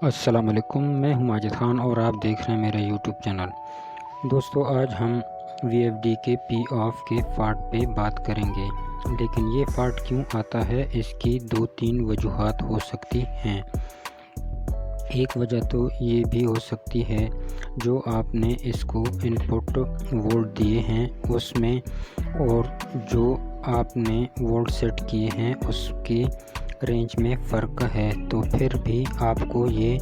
السلام علیکم، میں ہوں ماجد خان اور آپ دیکھ رہے ہیں میرا یوٹیوب چینل۔ دوستو، آج ہم وی ایف ڈی کے پی آف کے فالٹ پہ بات کریں گے، لیکن یہ فالٹ کیوں آتا ہے اس کی 2-3 وجوہات ہو سکتی ہیں۔ ایک وجہ تو یہ بھی ہو سکتی ہے جو آپ نے اس کو ان پٹ وولٹ دیے ہیں اس میں اور جو آپ نے وولٹ سیٹ کیے ہیں اس کے رینج میں فرق ہے، تو پھر بھی آپ کو یہ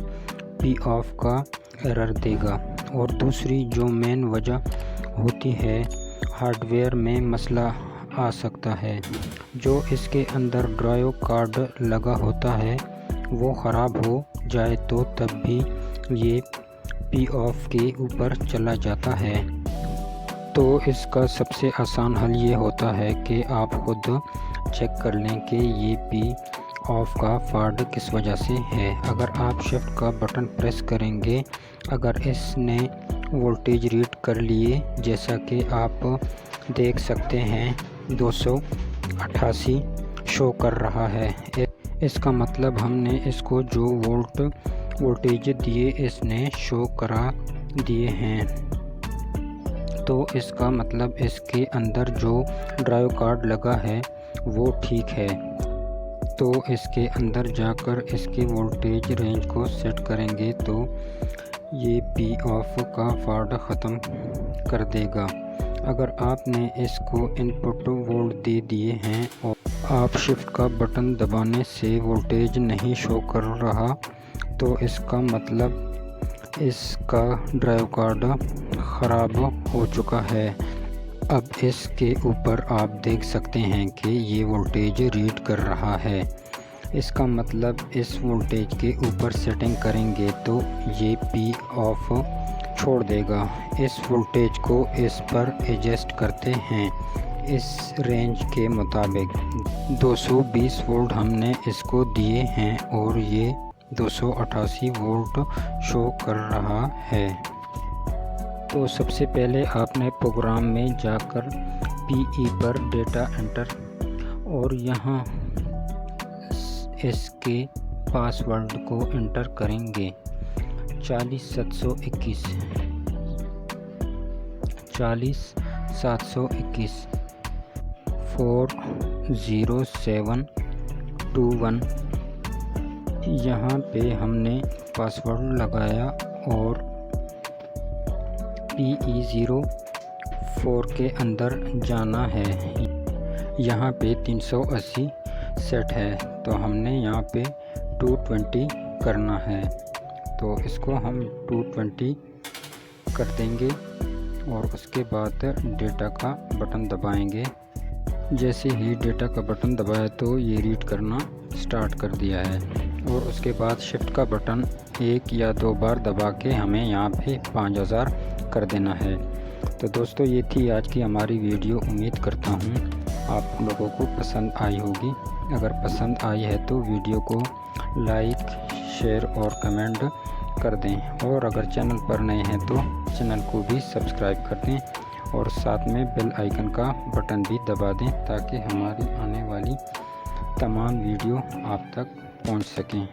پی آف کا ایرر دے گا۔ اور دوسری جو مین وجہ ہوتی ہے، ہارڈ ویئر میں مسئلہ آ سکتا ہے۔ جو اس کے اندر ڈرائیو کارڈ لگا ہوتا ہے وہ خراب ہو جائے تو تب بھی یہ پی آف کے اوپر چلا جاتا ہے۔ تو اس کا سب سے آسان حل یہ ہوتا ہے کہ آپ خود چیک کر لیں کہ یہ پی آف کا فالٹ کس وجہ سے ہے۔ اگر آپ شفٹ کا بٹن پریس کریں گے، اگر اس نے وولٹیج ریڈ کر لیے جیسا کہ آپ دیکھ سکتے ہیں 288 شو کر رہا ہے، اس کا مطلب ہم نے اس کو جو وولٹیج دیے اس نے شو کرا دیے ہیں۔ تو اس کا مطلب اس کے اندر جو ڈرائیو کارڈ لگا ہے وہ ٹھیک ہے۔ تو اس کے اندر جا کر اس کے وولٹیج رینج کو سیٹ کریں گے تو یہ پی آف کا فالٹ ختم کر دے گا۔ اگر آپ نے اس کو ان پٹ وولٹ دے دیے ہیں اور آپ شفٹ کا بٹن دبانے سے وولٹیج نہیں شو کر رہا تو اس کا مطلب اس کا ڈرائیو کارڈ خراب ہو چکا ہے۔ اب اس کے اوپر آپ دیکھ سکتے ہیں کہ یہ وولٹیج ریڈ کر رہا ہے، اس کا مطلب اس وولٹیج کے اوپر سیٹنگ کریں گے تو یہ پی آف چھوڑ دے گا۔ اس وولٹیج کو اس پر ایڈجسٹ کرتے ہیں اس رینج کے مطابق۔ 220 وولٹ ہم نے اس کو دیے ہیں اور یہ 288 وولٹ شو کر رہا ہے۔ تو سب سے پہلے آپ نے پروگرام میں جا کر پی ای پر ڈیٹا انٹر اور یہاں اس کے پاس ورڈ کو انٹر کریں گے 40721 40721 یہاں پہ ہم نے پاسورڈ لگایا اور PE04 کے اندر جانا ہے۔ یہاں پہ 380 سیٹ ہے تو ہم نے یہاں پہ 220 کرنا ہے، تو اس کو ہم 220 کر دیں گے اور اس کے بعد ڈیٹا کا بٹن دبائیں گے۔ جیسے ہی ڈیٹا کا بٹن دبایا تو یہ ریڈ کرنا سٹارٹ کر دیا ہے، اور اس کے بعد شفٹ کا بٹن 1 یا 2 بار دبا کے ہمیں یہاں پہ 5000 کر دینا ہے۔ تو دوستو، یہ تھی آج کی ہماری ویڈیو۔ امید کرتا ہوں آپ لوگوں کو پسند آئی ہوگی۔ اگر پسند آئی ہے تو ویڈیو کو لائک، شیئر اور کمنٹ کر دیں، اور اگر چینل پر نئے ہیں تو چینل کو بھی سبسکرائب کر دیں اور ساتھ میں بیل آئیکن کا بٹن بھی دبا دیں تاکہ ہماری آنے والی تمام ویڈیو آپ تک پہنچ سکیں۔